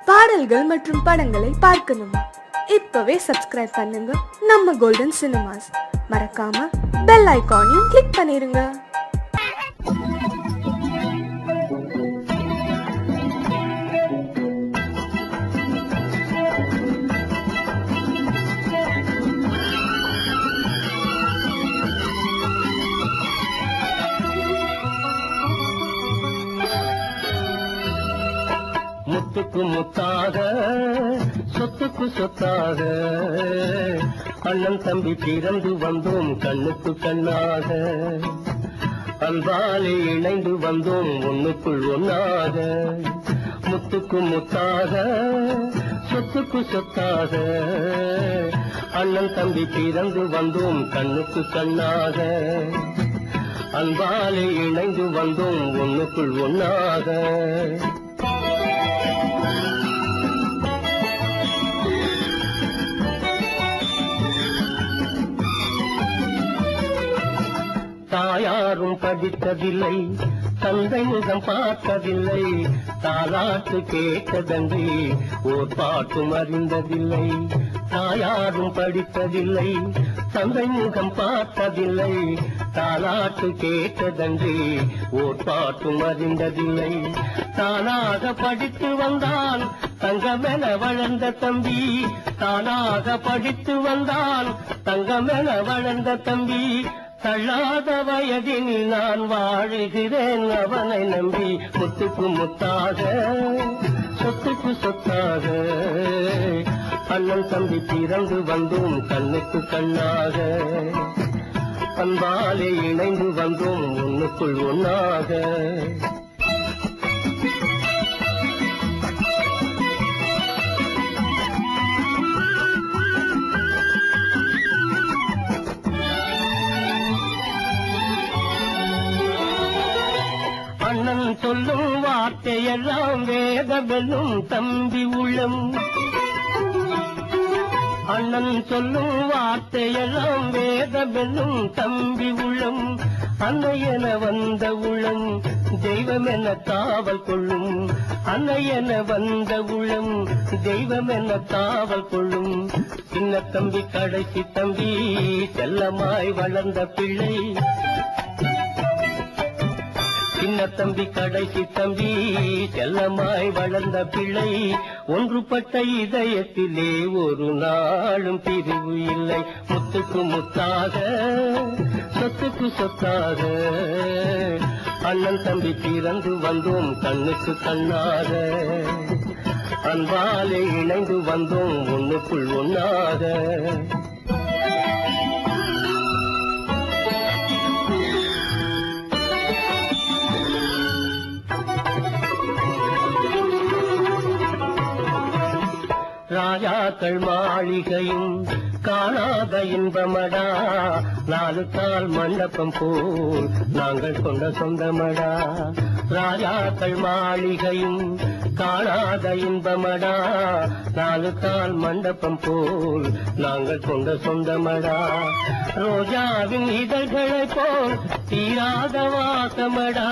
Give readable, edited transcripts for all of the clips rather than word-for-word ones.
பாடல்கள் மற்றும் படங்களை பார்க்கணுமா? இப்பவே சப்ஸ்கிரைப் பண்ணுங்க நம்ம கோல்டன் சினிமாஸ். மறக்காம பெல் ஐகானையும் கிளிக் பண்ணிருங்க. முத்துக்கு முத்தாக சொத்துக்கு சொத்தாக அண்ணன் தம்பி பிறந்து வந்தோம் கண்ணுக்கு கண்ணாக, அன்பாலே இணைந்து வந்தோம் ஒண்ணுக்குள் ஒன்னாக. முத்துக்கு முத்தாக சொத்துக்கு சொத்தாக அண்ணன் தம்பி பிறந்து வந்தோம் கண்ணுக்கு கண்ணாக, அன்பாலே இணைந்து வந்தோம் ஒண்ணுக்குள் ஒன்னாக. தாயாரும் படித்ததில்லை, தந்தை முகம் பார்த்ததில்லை, தாலாட்டு கேட்டதன்றி ஓர் பாட்டும் அறிந்ததில்லை. தாயாரும் படித்ததில்லை, தந்தை முகம் பார்த்ததில்லை, தாலாட்டு கேட்டதன்றி ஓர் பாட்டும் அறிந்ததில்லை. தானாக படித்து வந்தான் தங்கமென வளர்ந்த தம்பி, தானாக படித்து வந்தான் தங்கமென வளர்ந்த தம்பி. தள்ளாத வயதினில் நான் வாழுகிறேன் அவனை நம்பி. முத்துக்கு முத்தாக சொத்துக்கு சொத்தாக அண்ணன் தம்பி பிறந்து வந்தோம் கண்ணுக்கு கண்ணாக, அன்பாலே இணைந்து வந்தோம் ஒண்ணுக்குள் ஒன்னாக. அண்ணன் சொல்லும் வார்த்தையெல்லாம் வேதமெல்லும் தம்பி உள்ளம், அண்ணன் சொல்லும் வார்த்தையெல்லாம் வேதமெல்லும் தம்பி உள்ளம். அன்னை என வந்த உள்ளம் தெய்வம் என காவல் கொள்ளும், அன்னை என வந்த உள்ளம் தெய்வம் என காவல் கொள்ளும். சின்ன தம்பி கடைசி தம்பி செல்லமாய் வளர்ந்த பிள்ளை, சின்ன தம்பி கடைசி தம்பி செல்லமாய் வளர்ந்த பிள்ளை. ஒன்றுபட்ட இதயத்திலே ஒரு நாளும் பிரிவு இல்லை. முத்துக்கு முத்தாக சொத்துக்கு சொத்தாக அண்ணன் தம்பி பிறந்து வந்தோம் கண்ணுக்கு கண்ணாக, அன்பாலே இணைந்து வந்தோம் ஒண்ணுக்குள் ஒன்னாக. ராஜாக்கள் மாளிகையும் காணாத இன்பமடா, நாலு கால் மண்டபம் போல் நாங்கள் கொண்ட சொந்தமடா. ராஜாக்கள் மாளிகையும் காணாத இன்பமடா, நாலு கால் மண்டபம் போல் நாங்கள் கொண்ட சொந்தமடா. ரோஜாவின் இதழ்களை போல் தீராத வாசமடா,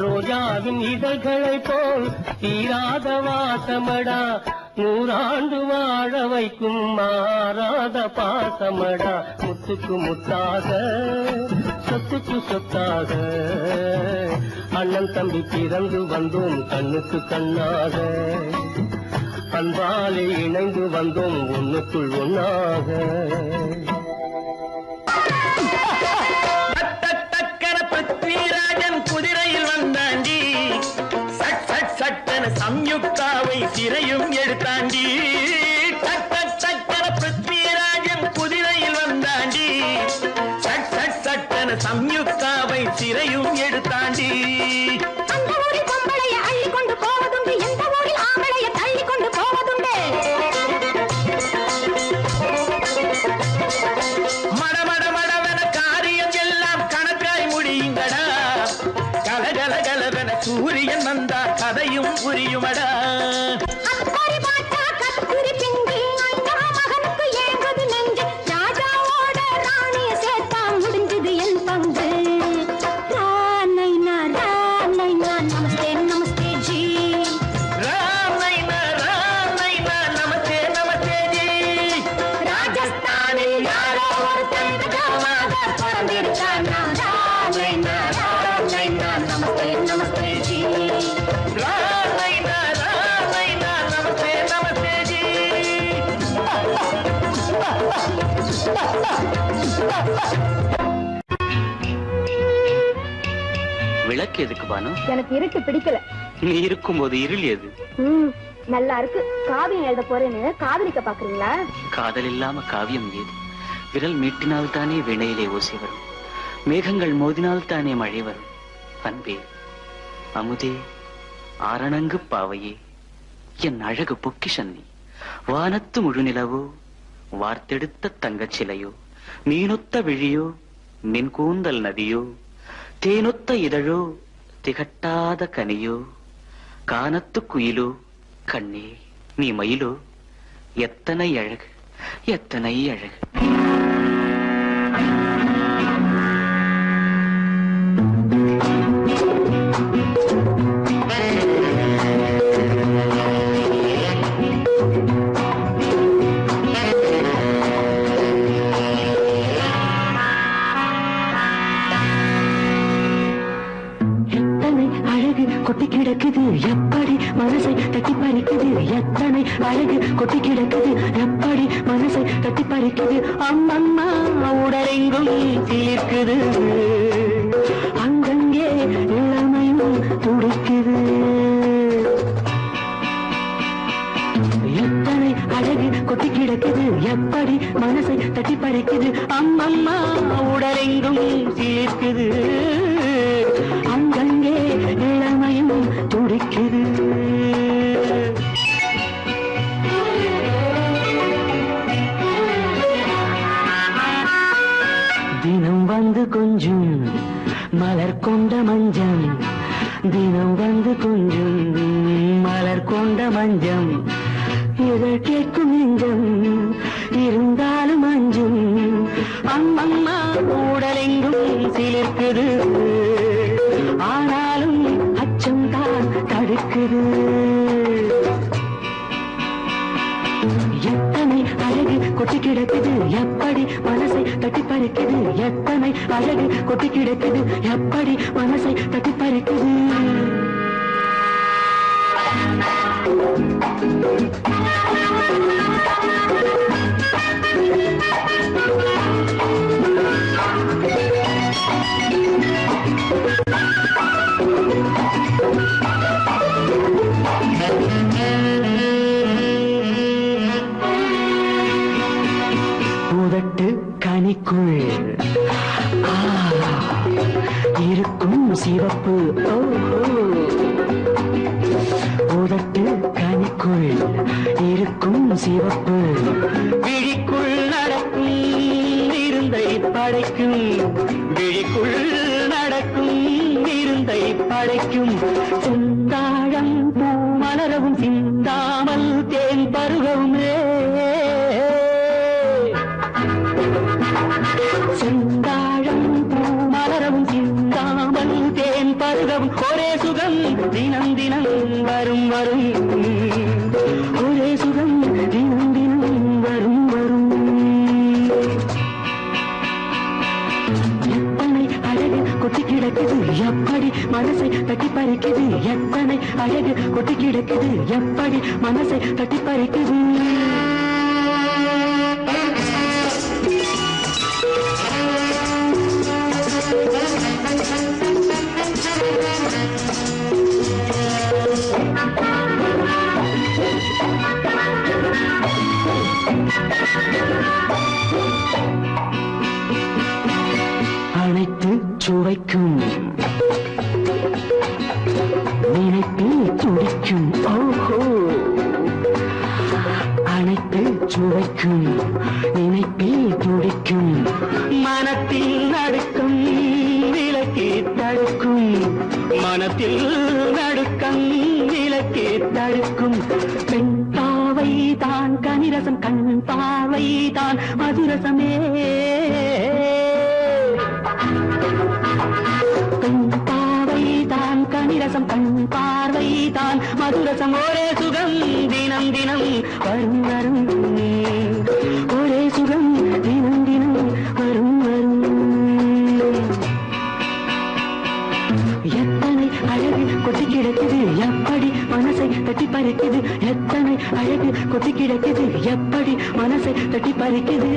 ரோஜாவின் இதழ்களை போல் தீராத வாசமடா. நூறாண்டு வாழ வைக்கும் மாறாத பாசமடா. முத்துக்கு முத்தாக சொத்துக்கு சொத்தாக அண்ணன் தம்பி பிறந்து வந்தோம் கண்ணுக்கு கண்ணாக, அன்பாலே இணைந்து வந்தோம் ஒண்ணுக்குள் ஒன்னாக. பிருத்விராஜன் குதிரையில் வந்தாண்டி, சட் சட் சட்டன சம்யுக்தாவை சிறையும் எடுத்தாண்டி. சக்கர பிருத்விராஜன் குதிரையில் வந்தாண்டி, சட் சட் சட்டன சம்யுக்தாவை சிறையும் எடுத்தாண்டி. அந்த ஊரில் பொம்பளைய அள்ளி கொண்டு போவதுண்டு, எந்த ஊரில் ஆம்பளைய தள்ளி கொண்டு போவதுண்டு. மடமட மடவென காரியம் எல்லாம் கணக்காய் முடியுங்கடா, கலகல கலவென சூரியன் வந்தா கதையும் புரியுமடா. அக்கறை பார்த்தா கத்திரி பிஞ்சு, அந்த மகனுக்கு ஏங்குது நெஞ்சு. ராஜாவோட ராணிய சேர்த்தா முடிஞ்சது என் பங்கு. விளக்கு எதுக்கு பானு? எனக்கு இருட்டு பிடிக்கல. நீ இருக்கும்போது இருள் எது? நல்லா இருக்கு. காவியம் எழுத போறேன்னு காதலிக்க பாக்குறீங்களா? காதல் இல்லாம காவியம் ஏது? விரல் மீட்டினால் தானே வினையிலே ஓசை வரும், மேகங்கள் மோதினால் தானே மழை வரும். அன்பே, அமுதே, ஆரணங்கு பாவையே, என் அழகு பொக்கிஷன்னி, வானத்து முழுநிலவோ, வார்த்தெடுத்த தங்கச் சிலையோ, மீனொத்த விழியோ, நின் கூந்தல் நதியோ, தேனொத்த இதழோ, திகட்டாத கனியோ, கானத்து குயிலோ, கண்ணே நீ மயிலோ, எத்தனை அழகு, எத்தனை அழகு. கொட்டி கிடக்குது எப்படி மனசை தட்டி பறிக்குது, எத்தனை அழகு கொட்டி கிடக்குது எப்படி மனசை தட்டி பறிக்குது. அம்மம்மா உடலெங்கும் தீர்க்குது, அங்கங்கே இளமையும் துடிக்குது. எத்தனை அழகு கொட்டி கிடக்குது எப்படி மனசை தட்டி பறிக்குது. அம்மம்மா உடலெங்கும் தீர்க்குது, அங்கங்கே இளமையும் துடிக்குது. தினம் வந்து கொஞ்சம் மலர் கொண்ட மஞ்சம், தினம் வந்து கொஞ்சம் மலர் கொண்ட மஞ்சம், இதழ் கேட்கும் நெஞ்சம் இருந்தாலும் அஞ்சும். அம்மம்மா உடலெங்கும் சிலிர்க்குது, ஆனாலும் அச்சம் தான் தடுக்குது. எத்தனை அழகு கொட்டி கிடக்குது எப்படி மனசை தட்டி பறிக்குது, எத்தனை அழகு கொட்டி கிடக்குது எப்படி மனசை தட்டி பறிக்குது. பூதட்டு கனிக்குள் இருக்கும் சிவப்பு, பூதட்டு கனிக்குள் இருக்கும் சிவப்பு, விழிக்குள் நடக்கும் இருந்தை படைக்கும், விழிக்குள் நடக்கும் இருந்தை படைக்கும். செந்தாழம் பூ மலரவும் சிந்தாமல் தேன் பருகவும், செந்தாழம் பூ மலரவும் சிந்தாமல் தேன் பருகவும், ஒரே சுகம் தினம் தினம் வரும் வரும், ஒரே சுகம் தினம் தினம் வரும் வரும். எத்தனை அழகு கொட்டி கிடக்குது எப்படி மனசை தட்டி பறிக்குது, எத்தனை அழகு கொட்டி கிடக்குது எப்படி மனசை தட்டி பறிக்குது. அனைத்து சுவைக்கும் நினைப்பில் துடிக்கும், ஓஹோ, அனைத்து சுவைக்கும் நினைப்பில் துடிக்கும். மனத்தில் நடுக்கம் விலக்கி தடுக்கும், மனத்தில் நடுக்கம் விலக்கி தடுக்கும். பெண் பாவை தான் கனிரசம், கண் பாவை தான் மதுரசமே, பெண் பாவை தான் கனிரசம், கண் பார்வை தான் மதுரசம். ஒரே சுகம் தினம் தினம் வரும் வரும், ஒரே சுகம் தினம் தினம் வரும் வரும். எத்தனை அழகு கொட்டி கிடக்குது எப்படி மனசை தட்டி பறிக்குது, எத்தனை அழகு கொட்டி கிடக்குது எப்படி மனசை தட்டி பறிக்குது.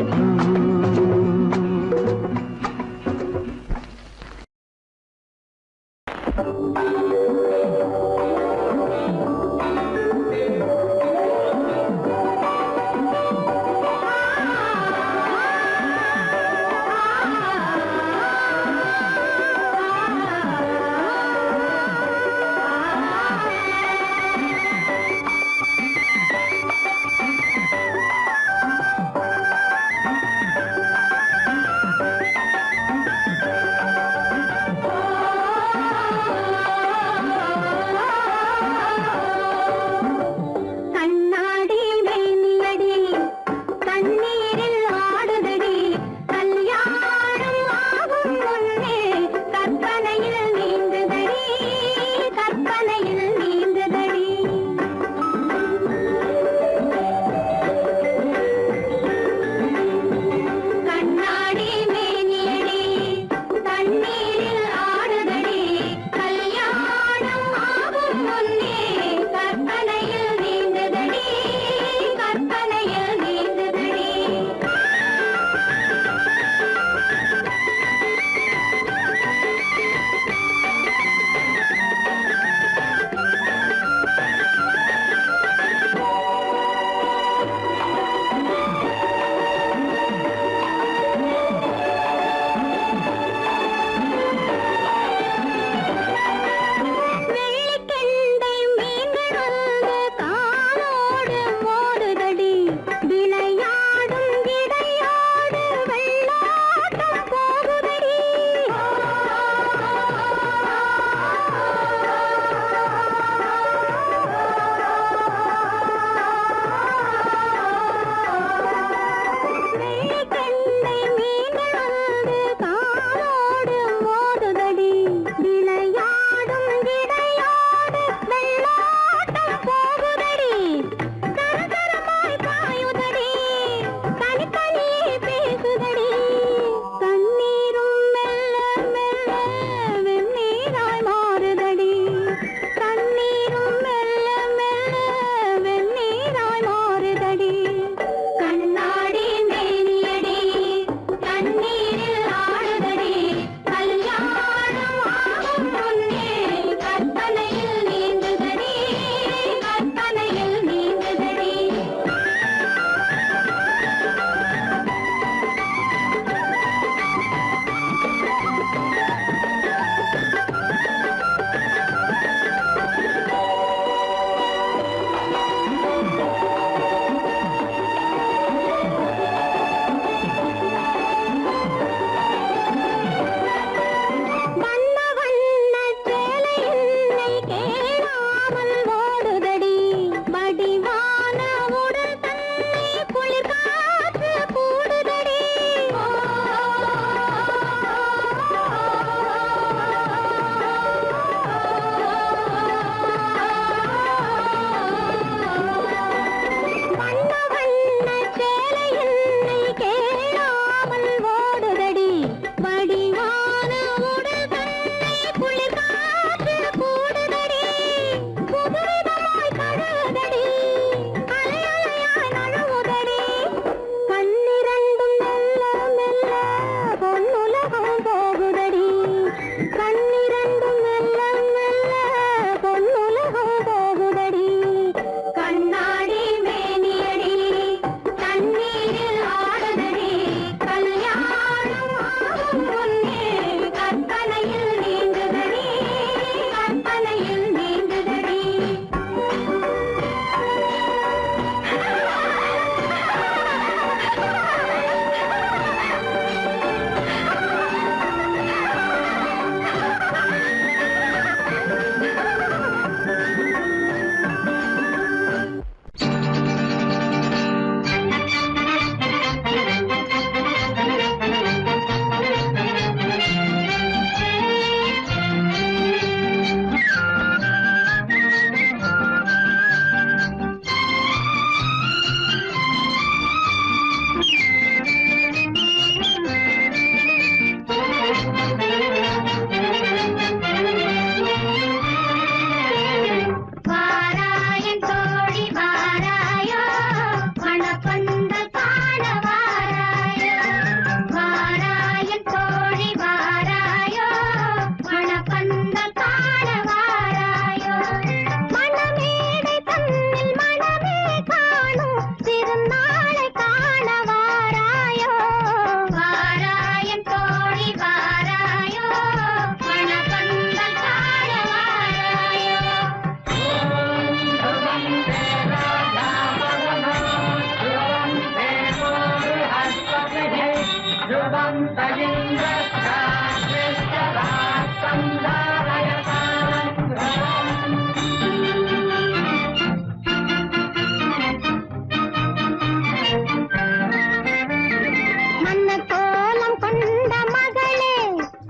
மன்னக்கோலம் கொண்ட மகளே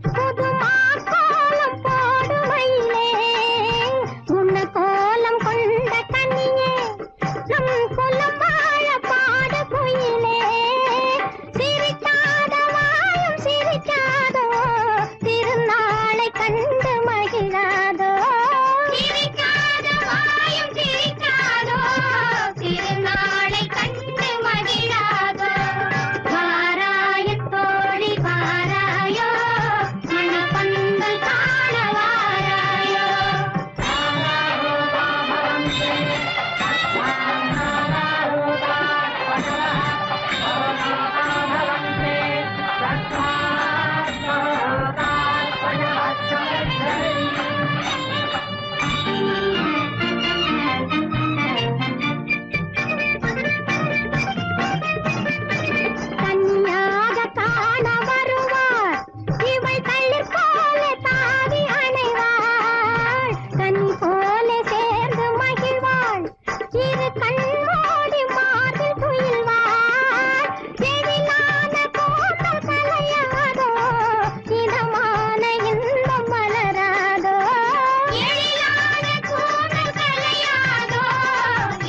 புதுமா கோலம் போடுமையிலே குணக்கோலம் கொண்ட கன்னியே நம் குலம் வாழ பாடு குயிலே சிரிக்காத வாயும் சிரிக்காதோ திருநாளை கண்டு மகிழாதோ சிரிக்காத வாயும் சிரிக்காதோ திருநாளை கண்டு மகிழாதோ வாராயத் தோழி வாராயோ மணப்பந்தல் காண வாராயோ கன்னியாக காண வருவார் இவள் தளிர் போல தாவி அணைவாள் கனி போல சேர்ந்து மகிழ்வாள் இரு கண்மூடி மார்பில் துயில்வாள் எழிலான கூந்தல் கலையாதோ இதமான இன்பம் மலராதோ எழிலான கூந்தல் கலையாதோ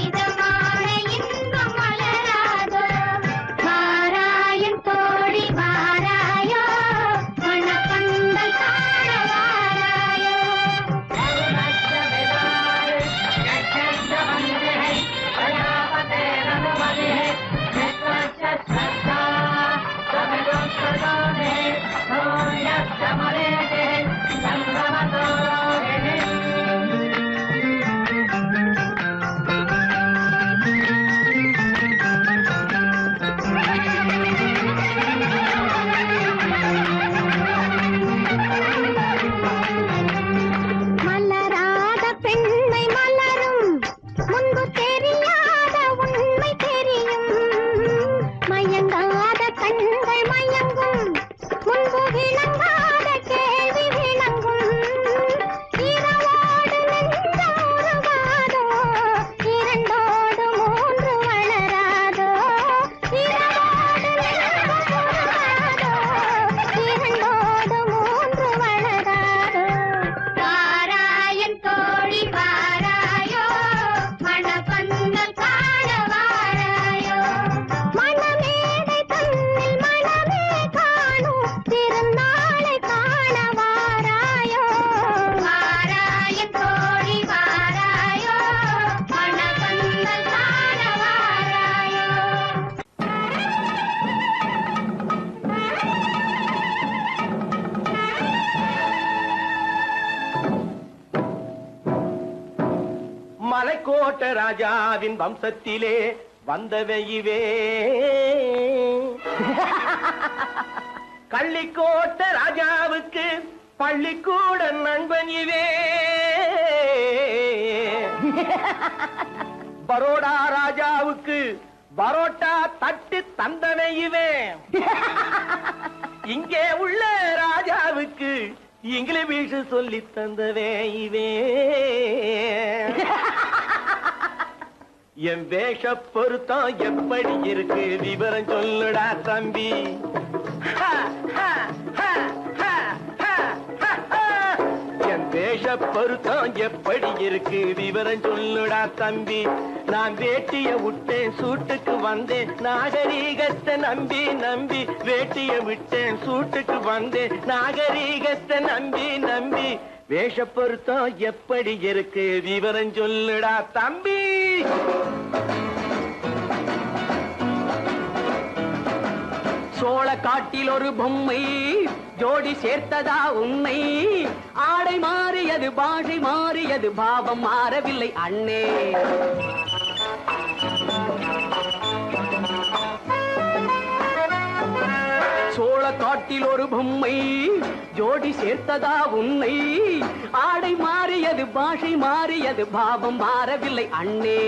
இதமான இன்பம் மலராதோ வாராயன் தோழி வாராயோ மணப்பந்தல் காண வாராயோ மலராத பெண்மை மலரும் முன்பு தெரியாத உண்மை தெரியும் மயங்காத கண்கள் மயங்கும் முன்பு விளங்காத கேள்வி விளங்கும் இரவோடு நெஞ்சம் உருகாதோ இரண்டோடு மூன்று வளராதோ இரவோடு நெஞ்சம் உருகாதோ இரண்டோடு மூன்று வளராதோ வாராயன் தோழி வாராயோ மணப்பந்தல் காண வாராயோ மணமேடை தன்னில் மணமே காணும் திருநாளை காண வாராயோ வாராயன் தோழி வாராயோ மணப்பந்தல் காண வாராயோ மலைக்கோட்ட ராஜாவின் வம்சத்திலே வந்தவையுவே கள்ளிக்கோட்ட ராஜாவுக்கு பள்ளிக்கூட நண்பன் இவே பரோடா ராஜாவுக்கு பரோட்டா தட்டு தந்தனை இவே இங்கே உள்ள ராஜாவுக்கு இங்கிலீஷ் சொல்லி தந்தவே இவே என் வேஷ பொருத்தம் எப்படி இருக்கு விவரம் சொல்லுடா தம்பி என் வேஷ பொருத்தம் எப்படி இருக்கு விவரம் சொல்லுடா தம்பி நான் வேட்டிய விட்டேன் சூட்டுக்கு வந்தேன் நாகரீகத்தை நம்பி நம்பி வேட்டிய விட்டேன் சூட்டுக்கு வந்தேன் நாகரீகத்தை நம்பி நம்பி வேஷ பொருத்தம் எப்படி இருக்கு விவரம் சொல்லுடா தம்பி சோழ காட்டில் ஒரு பொம்மை ஜோடி சேர்த்ததா உண்மை ஆடை மாறியது பாஷை மாறியது பாவம் மாறவில்லை அண்ணே சோழ காட்டில் ஒரு பொம்மை ஜோடி சேர்த்ததா உன்னை ஆடை மாறியது பாஷை மாறியது பாவம் மாறவில்லை அண்ணே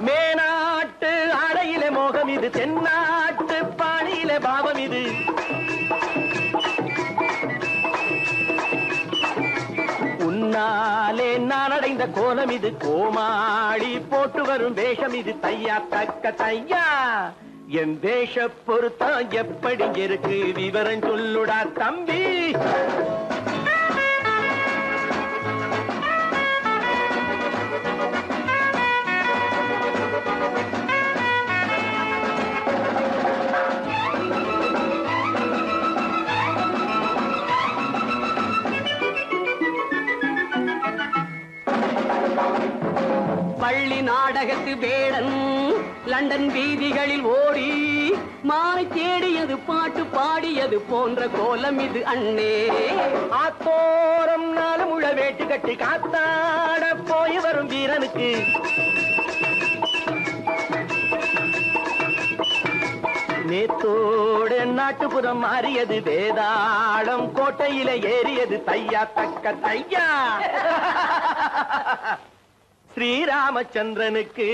மேனாட்டு ஆடையிலே மோகம் இது தென்னாட்டு பாணியிலே பாவம் இது பின்னாலே நான் அடைந்த கோலம் இது, கோமாளி போட்டு வரும் வேஷம் இது, தையா தக்க தையா. என் வேஷ பொருத்தம் எப்படி இருக்கு விவரம் சொல்லுடா தம்பி. பள்ளி நாடகத்து வேடன் லண்டன் வீதிகளில் ஓடி மாலை தேடியது பாட்டு பாடியது போன்ற கோலம் இது அண்ணே. ஆத்தோரம் நாலு முழ வேட்டு கட்டி காத்தாட போய் வரும் வீரனுக்கு நேத்தோடு நாட்டுப்புறம் மாறியது, வேதாளம் கோட்டையில ஏறியது, தையா தக்க தையா. ஸ்ரீராமச்சந்திரனுக்கு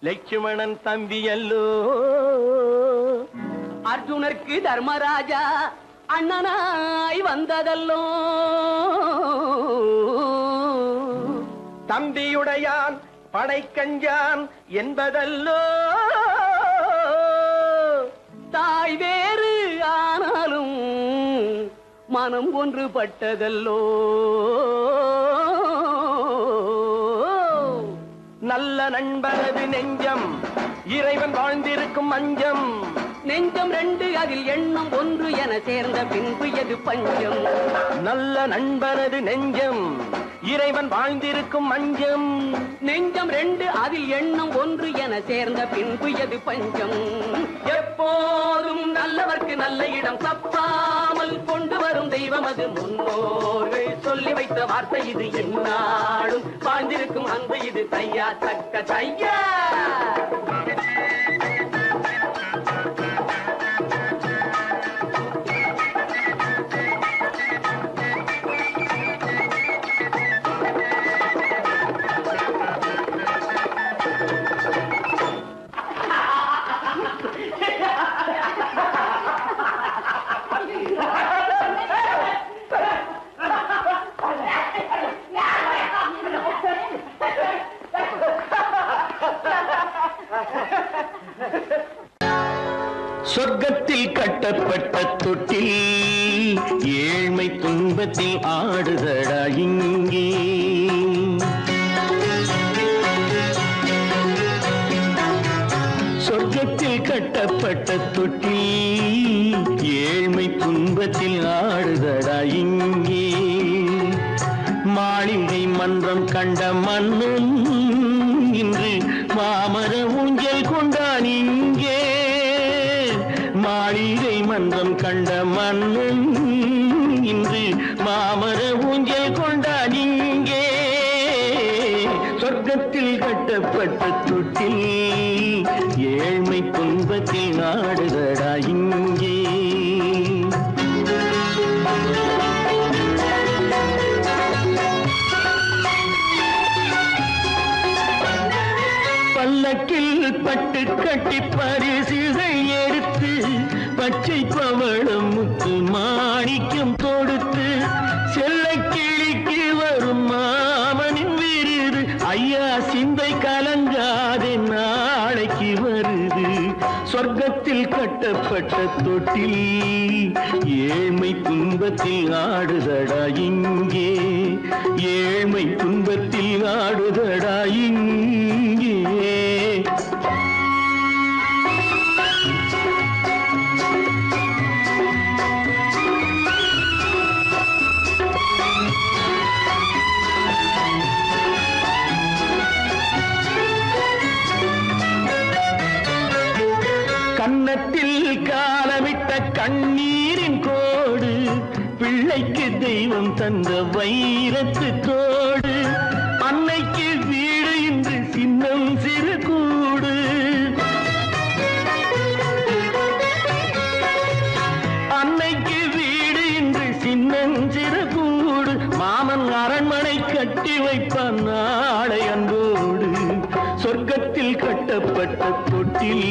லட்சுமணன் தம்பி அல்லோ, அர்ஜுனருக்கு தர்மராஜா அண்ணனாய் வந்ததல்லோ. தம்பியுடையான் படைக்கஞ்சான் என்பதல்லோ. தாய் வேறு ஆனாலும் மனம் ஒன்றுபட்டதல்லோ. நல்ல நண்பனது நெஞ்சம் இறைவன் வாழ்ந்திருக்கும் மஞ்சம். நெஞ்சம் ரெண்டு அதில் எண்ணம் ஒன்று என சேர்ந்த பின்பு எது பஞ்சம். நல்ல நண்பனது நெஞ்சம் இறைவன் வாழ்ந்திருக்கும் மஞ்சம். நெஞ்சம் ரெண்டு அதில் எண்ணம் ஒன்று என சேர்ந்த பின்பு எது பஞ்சம். எப்போதும் நல்லவர்க்கு நல்ல இடம் தப்பாமல் கொண்டு வரும் தெய்வம் அது, முன்னோர்கள் சொல்லி வைத்த வார்த்தை இது, எந்நாளும் வாழ்ந்திருக்கும் அந்த இது, தையா தக்க தையா. சொர்க்கத்தில் கட்டப்பட்ட தொட்டில் ஏழ்மை துன்பத்தில் ஆடுதடா இங்கே. சொர்க்கத்தில் கட்டப்பட்ட தொட்டில் ஏழ்மை துன்பத்தில் ஆடுதடா இங்கே. மாளிகை மன்றம் கண்ட மன்னன் இன்று மாமர ஊஞ்சல் கொண்டான் இங்கே. மாளிகை மன்றம் கண்ட மன்னன் இன்று மாமர ஊஞ்சல் கொண்டான் இங்கே. சொர்க்கத்தில் கட்டப்பட்ட தொட்டில் ஏழ்மை துன்பத்தில் நாடுதடா இங்கே. பல்லக்கில் பட்டு கட்டி பரிசுகள் எடுத்து, பச்சை பவளம் முத்து மாணிக்கம் தொடுத்து, செல்ல கிளிக்கு வரும் மாமனின் விருது, ஐயா சிந்தை கலங்காதே நாளைக்கு வருது. சொர்க்கத்தில் கட்டப்பட்ட தொட்டில் ஏழ்மை துன்பத்தில் ஆடுதடா இங்கே. ஏழ்மை துன்பத்தில் ஆடுதடா இங்கே. கன்னத்தில் காலமிட்ட கண்ணீரின் கோடு, பிள்ளைக்கு தெய்வம் தந்த வைரத்து தோடு, அன்னைக்கு வீடு இன்று சின்னம் சிறு கூடு. அன்னைக்கு வீடு இன்று சின்னஞ்சிறு கூடு, மாமன் அரண்மனை கட்டி வைப்பான் நாளை அன்போடு. சொர்க்கத்தில் கட்டப்பட்ட தொட்டில்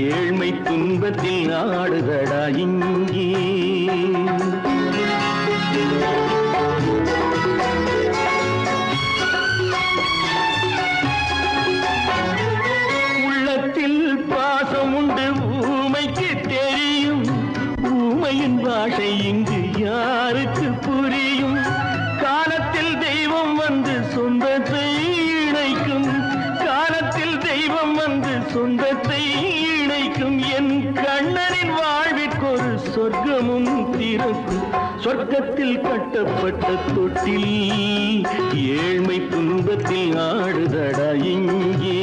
ஏழ்மை துன்பத்தில் ஆடுதடா இங்கே. உண்மையின் பாஷை இங்கு யாருக்கு புரியும்? காலத்தில் தெய்வம் வந்து சொந்தத்தை இணைக்கும், காலத்தில் தெய்வம் வந்து சொந்தத்தை இணைக்கும். என் கண்ணனின் வாழ்விற்கொரு சொர்க்கமும் திறக்கும். சொர்க்கத்தில் கட்டப்பட்ட தொட்டில் ஏழ்மை துன்பத்தில் ஆடுதடா இங்கே.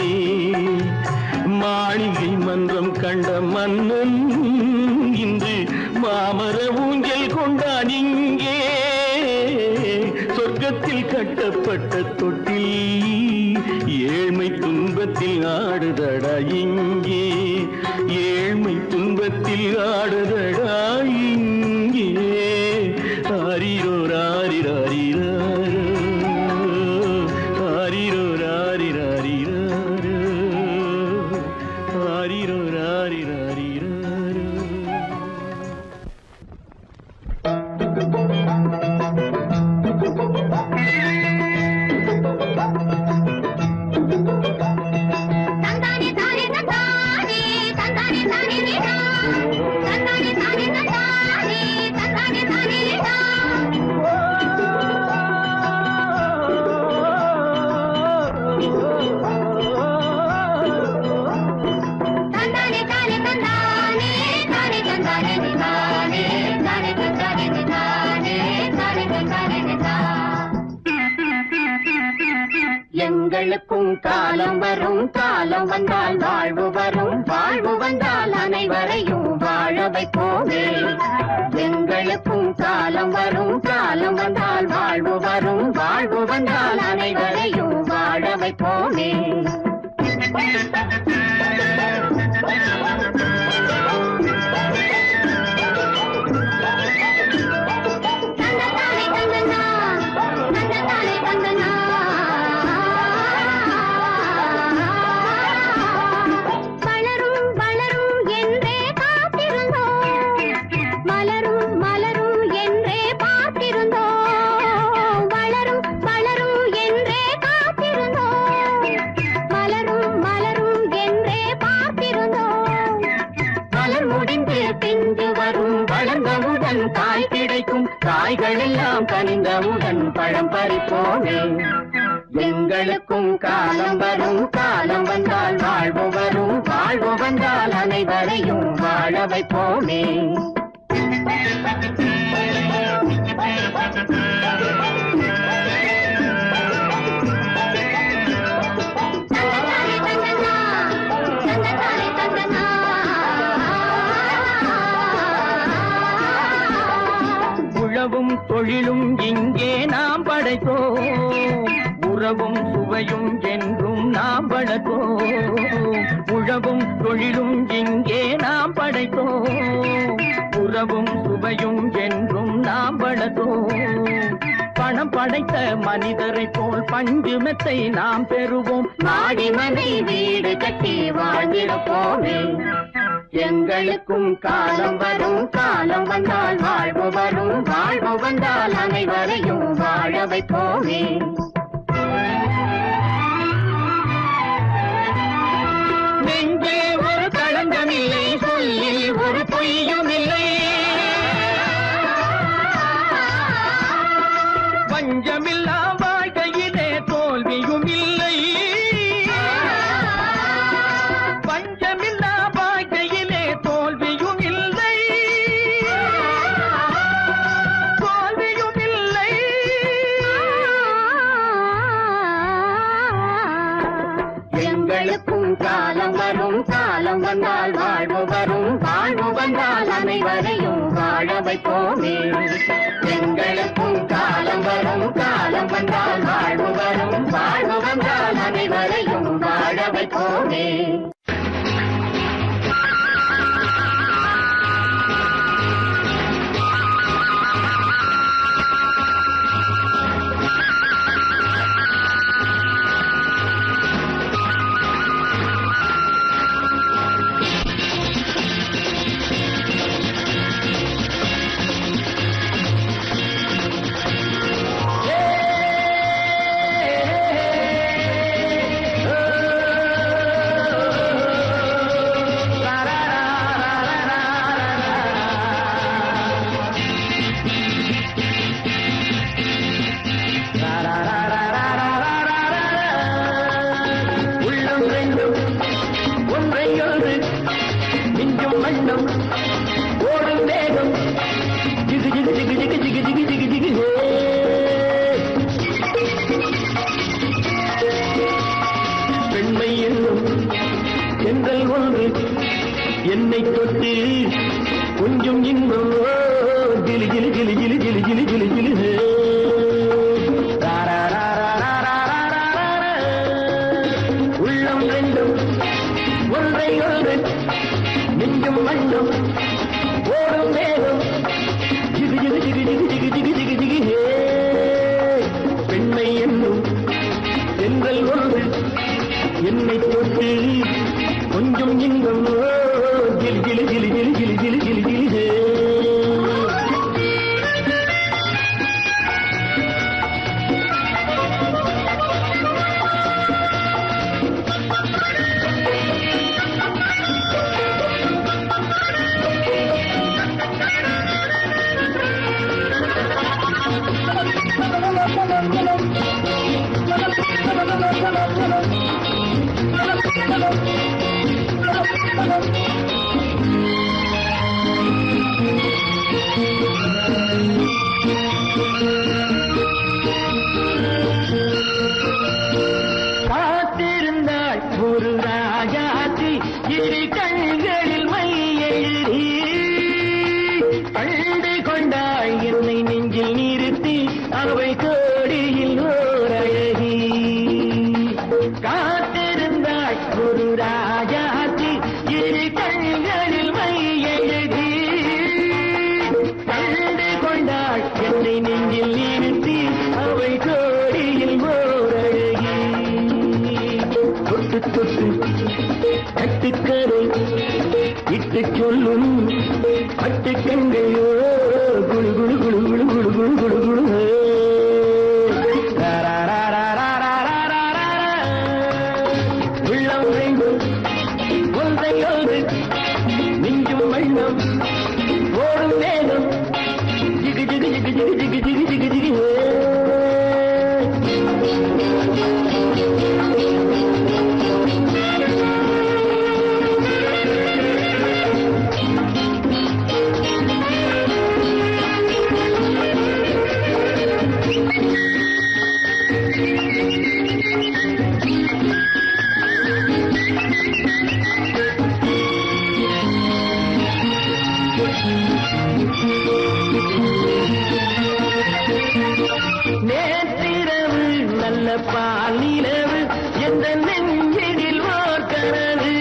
மாளிகை மன்றம் கண்ட மன்னன் இன்று மாமர ஊஞ்சல் கொண்டான் இங்கே. சொர்க்கத்தில் கட்டப்பட்ட தொட்டில் ஏழ்மை துன்பத்தில் ஆடுதடா இங்கே. ஏழ்மை துன்பத்தில் ஆடுதடா இங்கே. ஆரிரோ ராரிராரிரோ, ஆரிரோ ராரிராரிரோ, ஆரிரோ ராரிராரிரோ. தந்தானே தானே தந்தானே தந்தானே தானே நீடா தந்தானே தானே தந்தானே தந்தானே தானே நீடா தந்தானே தானே தந்தானே தானே தந்தானே நீதானே தானே தந்தானே நீதானே தானே தந்தானே நீதா. எங்களுக்கும் காலம் வரும், காலம் வந்தால் வாழ்வு வரும், வாழ்வு வந்தால் அனைவரையும் வாழ வைப்போமே. எங்களுக்கும் காலம் வரும், காலம் வந்தால் வாழ்வு வரும், வாழ்வு வந்தால் அனைவரையும் வாழ வைப்போமே. தந்ததானே தந்தனா, தந்ததானே தந்தனா. வளரும் வளரும் என்றே காத்திருந்தோம், மலரும் மலரும் என்றே பார்த்திருந்தோம். வளரும் வளரும் என்றே காத்திருந்தோம், மலரும் மலரும் என்றே பார்த்திருந்தோம். மலர் முடிந்து பிஞ்சு வரும், வளர்ந்தவுடன் காய் கிடைக்கும், காய்கள் எல்லாம் கனிந்தவுடன் பழம் பறிப்போமே. எங்களுக்கும் காலம் வரும், காலம் வந்தால் வாழ்வு வரும், வாழ்வு வந்தால் அனைவரையும் வாழ வைப்போமே. தந்ததானே தந்தனா, தந்ததானே தந்தனா. உழவும் தொழிலும் இங்கே நாம் படைத்தோம், உறவும் சுவையும் என்றும் நாம் வளர்த்தோம். உழவும் தொழிலும் இங்கே நாம் படைத்தோம், உறவும் சுவையும் என்றும் நாம் வளர்த்தோம். பணம் படைத்த மனிதரை போல் பஞ்சு மெத்தை நாம் பெறுவோம், மாடி மனை வீடு கட்டி வாழ்ந்திருப்போமே. எங்களுக்கும் காலம் வரும், காலம் வந்தால் வாழ்வு வரும், வாழ்வு வந்தால் அனைவரையும் வாழ வைப்போமே. நெஞ்சே ஒரு களங்கமில்லை, சொல்லில் ஒரு பொய்யும் இல்லை, பஞ்சமில்லா வாழ்க்கையிலே தோல்வியும் இல்லை, பஞ்சமில்லா வாழ்க்கையிலே தோல்வியும் இல்லை, தோல்வியும் இல்லை. எங்களுக்கும் காலம் வரும், காலம் வந்தால் வாழ்வு வரும், வாழ்வு வந்தால் அனைவரையும் வாழ வைப்போமே. எங்களுக்கும் காலம் வரும், காலம் வந்தால் வாழ்வு வரும், வாழ்வு வந்தால் அனைவரையும் வாழ வைப்போமே. சென்றல் ஒன்று என்னை தொட்டு கொஞ்சம் இன்னும் ஜிலி ஜிலி ஜிலி ஜிலி ஜிலி ஜிலி ஜிலி ஜிலி உள்ளம் ரெண்டும் ஒன்றை ஒன்று நெஞ்சும் மண்ணும் ஓடும் வேகம் ஜிகு ஜிகு ஜிகு ஜிகு ஜிகு ஜிகு ஜிகு ஜிகு ஹே பெண்மை என்னும் சென்றல் ஒன்று என்னை தொட்டு கொஞ்சம் இன்பம் ஜிலி ஜிலி ஜிலி ஜிலி ஜிலி ஜிலி ஜிலி ஜிலி ஹே காத்திருந்தாள் ஒரு ராஜாத்தி இரு கண்களில் மை எழுதி கண்டு கொண்டாள் என்னை நெஞ்சில் நிறுத்தி அவை கோடியில் ஓர் அழகி காத்திருந்தாள் ஒரு ராஜாத்தி இரு கண்களில் மை எழுதி கண்டு கொண்டாள் என்னை நெஞ்சில் நிறுத்தி அவை கோடியில் ஓர் அழகி தொட்டு தொட்டு கட்டுக்கரை இட்டு சொல்லும் பட்டு கண்கையோ குழு குழு குழு குழு குழு குழு குழு குழு உள்ளம் வேண்டும் ஒன்றை ஒன்று நெஞ்சும் வண்ணம் ஓடும் வேகம் ஜிகு ஜிகு ஜிகு ஜிகு ஜிகு ஜிகு ஜிகு ஜிகு நேற்றிரவு நல்ல பால் நிலவு எந்த நெஞ்சினில் ஓர் கனவு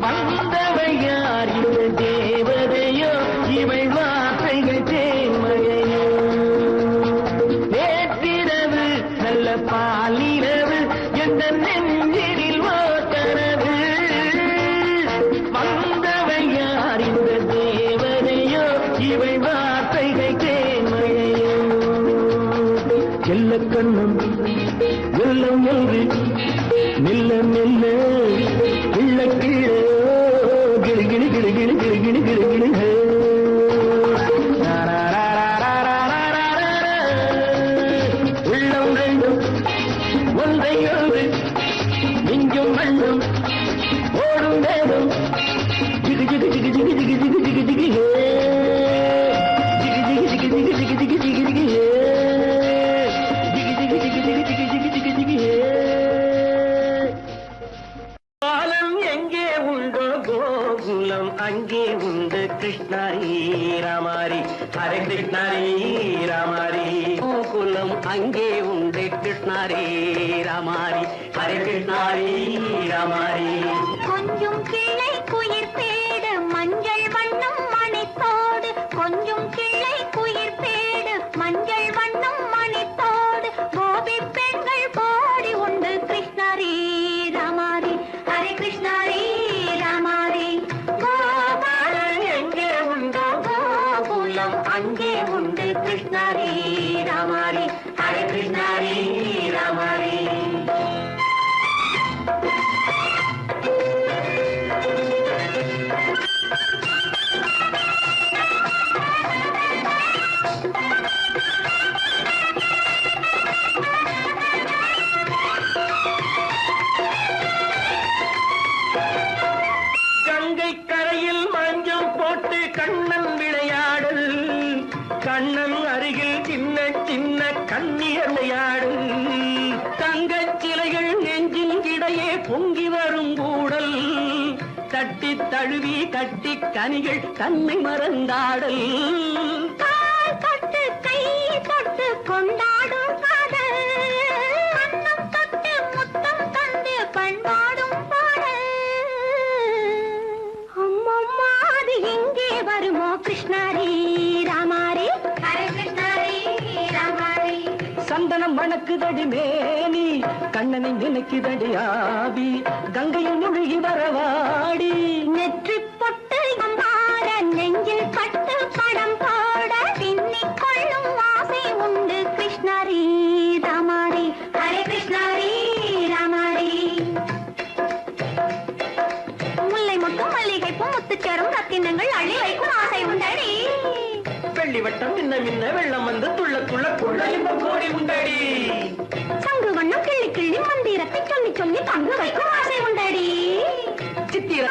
வந்தவை யார் இந்த தேவதையோ இவை வார்த்தைகள் தேன்மழையோ நேற்றிரவு நல்ல பால் நிலவு எந்த நெஞ்சினில் ஓர் கனவு வந்தவை யார் இந்த தேவதையோ இவை வார்த்தைகள் தேன்மழையோ செல்ல கண்ணம் வெள்ளம் என்று மெல்ல மெல்ல கிள்ள கிள்ள கிளி கிளி கிளி கிளி கிளி கிளி கிளி கிளி உள்ளம் ரெண்டும் ஒன்றை ஒன்று நெஞ்சும் மண்ணும் ஓடும் வேகம் ஜிகு ஜிகு ஜிகு ஜிகு ஜிகு ஜிகு ஜிகு ஜிகு ஹே ஜிகு ஜிகு ஜிகு ஜிகு ஜிகு ஜிகு ஜிகு ஜிகு ஹே பாலம் எங்கே உண்டோ கோகுலம் அங்கே உண்டு கிருஷ்ணாரி ராமாரி ஹரே கிருஷ்ணாரி ராமாரி கோகுலம் அங்கே உண்டு கிருஷ்ணாரி ராமாரி ஹரே கிருஷ்ணாரி ராமாரி கொஞ்சம் கிளை குயிர் பேடு மஞ்சள் வண்ணம் மணித்தோடு கொஞ்சம் கிளை குயிர் பேடு மஞ்சள் வண்ணம் மணித்தோடு கோபி பெண்கள் போடி உண்டு கிருஷ்ணாரி ராமாரி ஹரே கிருஷ்ணாரி ராமாரி கோபாலன் எங்கே உண்டோ கோகுலம் அங்கே உண்டு கிருஷ்ணாரி ராமாரி ஹரே கிருஷ்ணாரி ராமாரி தட்டி தழுவி கட்டி கனிகள் தன்னை மறந்தாடல் கட்டு கை தொட்டு கொண்டாடும் காதல் கண்ணம் தொட்டு முத்தம் தந்து பண்பாடும் பாடல் அம்மம்மா அது எங்கே வருமோ கிருஷ்ணாரி ராமாரி ஹரே கிருஷ்ணாரி ராமாரி சந்தனம் மணக்குதடி மேனி கண்ணனை நினைக்குதடி ஆவி கங்கையில் முழுகி வரவாடி நெற்றி பொட்டு அம்மாற நெஞ்சில் பட்டு படம் போட பின்னிக் கொள்ளும் ஆசை உண்டு கிருஷ்ணாரி ராமாரி ஹரே கிருஷ்ணாரி ராமாரி முல்லை மொட்டும் மல்லிகை பூ முத்துச்சேரும் ரத்தினங்கள் அள்ளி வைக்கும் ஆசை உண்டடி வெள்ளி வட்டம் மின்ன மின்ன வெள்ளம் வந்து துள்ள துள்ள கொள்ள இன்பம் கோடி உண்டடி சங்கு வண்ணம் கிள்ளி கிள்ளி மந்திரத்தை சொல்லி சொல்லி தங்கு வைக்கும் ஆசை உண்டடி சித்திர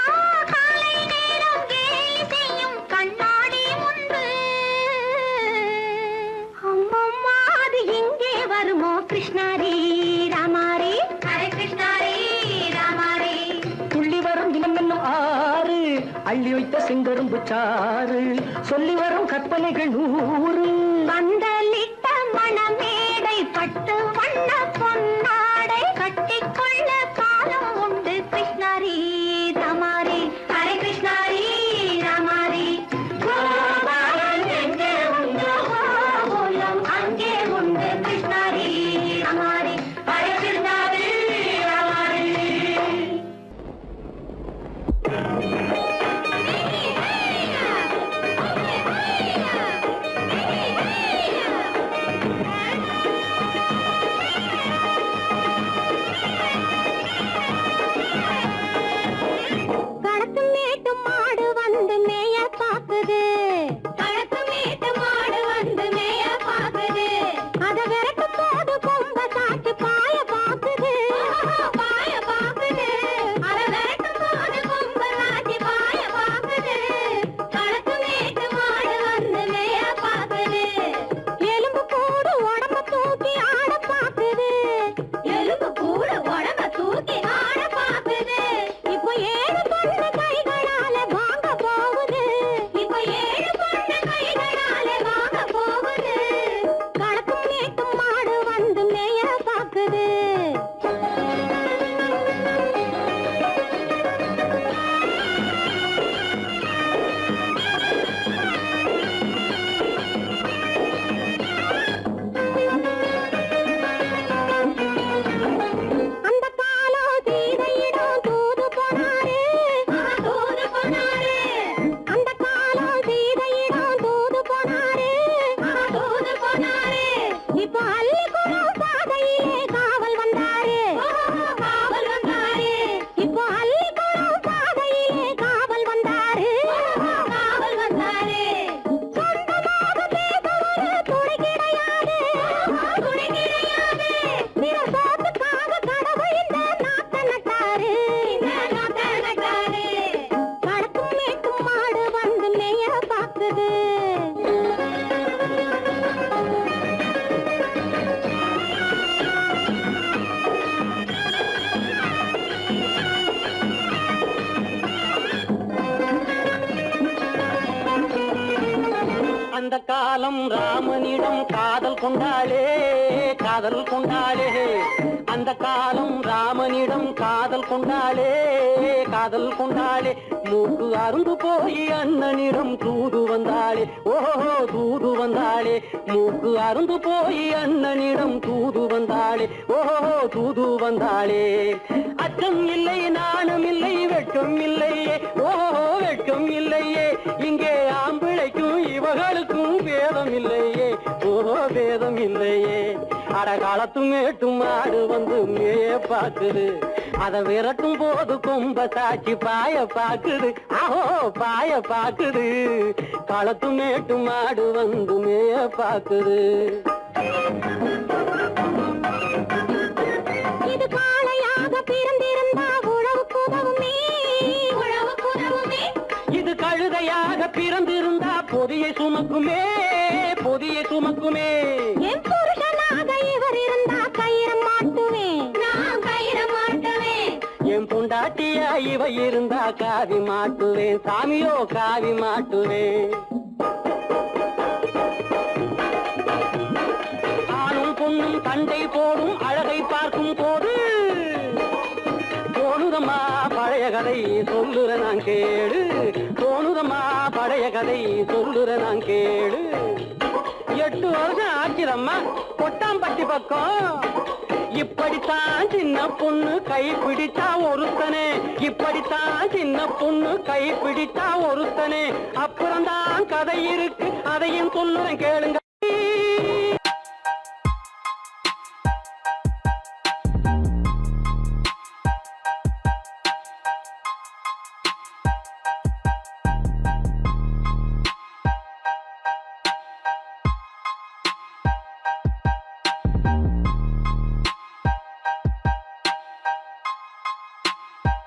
காலை நேரம் கேலி செய்யும் கண்ணாடி முன்பு அம்மம்மா அது எங்கே வருமோ கிருஷ்ணாரி ராமாரி ஹரே கிருஷ்ணாரி ராமாரி துள்ளி வரும் தினம் என்னும் ஆறு அள்ளி வைத்த செங்கரும்பு சாறு சொல்லி வரும் கற்பனைகள் 100 பந்தலிட்ட மணமேடை பட்டு வண்ண பொன்னாடை கட்டிக்கொள்ள காலம் உண்டு கிருஷ்ணாரி ராமாரி ஹரே கிருஷ்ணாரி ராமாரி கோபாலன் எங்கே உண்டோ கோகுலம் அங்கே உண்டு கிருஷ்ணாரி ராமாரி ஹரே கிருஷ்ணாரி ராமாரி கடத்து மேட்டு மாடு வந்து மேய பாக்குது கடத்து மேட்டு மாடு வந்து மேய பாக்குது அத விரட்டும் போது கொம்ப சாச்சு பாய பாக்குது பாய பாக்குது அத விரட்டும் போது கொம்ப சாச்சு பாய பாக்குது கடத்து மேட்டு மாடு வந்து மேய பாக்குது எலும்பு கூடு உடம்ப தூக்கி ஆட பாக்குது எலும்பு கூடு உடம்ப தூக்கி ஆட பாக்குது இப்போ ஏழு பொண்ணு கைகளால வாங்க போகுது இப்போ ஏழு பொண்ணு கைகளால வாங்க போகுது களத்தும் மேட்டும் மாடு வந்து மேய பாக்குது அந்த காலம் சீதையிடம் தூது போனாரு தூது போனாரு அந்த காலம் சீதையிடம் தூது போனாரு தூது போனாரு இப்போ அள்ளிக்குளம் பாதையிலே காவல் வந்தாரு காவல் வந்தாரு இப்போ அள்ளிக்குளம் பாதையிலே காவல் வந்தாரு காவல் வந்தாரு சொந்தமாக பேச ஒரு துணை கிடையாது துணை கிடையாது நிறசோத்துக்காக கடவுள் இந்த நாட்டை நட்டாரு இந்த நாட்டை நட்டாரு கடத்தும் மேட்டும் மாடு வந்து மேய பாக்குது அந்த காலம் ராமனிடம் காதல் கொண்டாளே காதல் கொண்டாளே அந்த காலம் ராமனிடம் காதல் கொண்டாளே காதல் கொண்டாளே மூக்கு அருந்து போய் அண்ணனிடம் தூது வந்தாளே ஓஹோ தூது வந்தாளே மூக்கு அருந்து போய் அண்ணனிடம் தூது வந்தாளே ஓஹோ தூது வந்தாளே அச்சம் இல்லை நாணம் இல்லை வெட்கம் இல்லையே ஓஹோ வெட்கம் இல்லையே இங்கே ஆம்பிளைக்கும் இவர்களுக்கும் வேதம் இல்லையே ஓஹோ வேதம் இல்லையே அட காலத்து மேட்டும் மாடு வந்து மேய பாக்குது அத விரட்டும் போது கொம்ப சாட்சி பாய பாக்குது ஆஹோ பாய பாக்குது களத்து மேட்டும் மாடு வந்து மேய பாக்குது இது காளையாக பிறந்திருந்தா உழவுக்கு உதவுமே உழவுக்கு உதவுமே இது கழுதையாக பிறந்திருந்தா பொதியை சுமக்குமே பொதியை சுமக்குமே என் புருஷனாக இவர் இருந்தா கயிறு மாட்டுவேன் நான் கயிறு மாட்டுவேன் என் பொண்டாட்டி பாட்டியா இவ இருந்தா காவி மாட்டுவேன் சாமியோ காவி மாட்டுவேன். ஆணும் பொண்ணும் சண்டை போடும் அழகை பார்க்கும் போது தோணுதம்மா பழைய கதை சொல்லுற நான் கேளு. தோணுதம்மா பழைய கதை சொல்லுற நான் கேளு. 8 வருஷம் ஆச்சிரம்மா கொட்டாம்பட்டி பக்கம். இப்படித்தான் சின்ன பொண்ணு கை பிடிச்சா ஒருத்தனே. இப்படித்தான் சின்ன பொண்ணு கை பிடிச்சா ஒருத்தனே. அப்புறம்தான் கதை இருக்கு அதையும் சொல்லுறேன் கேளுங்க.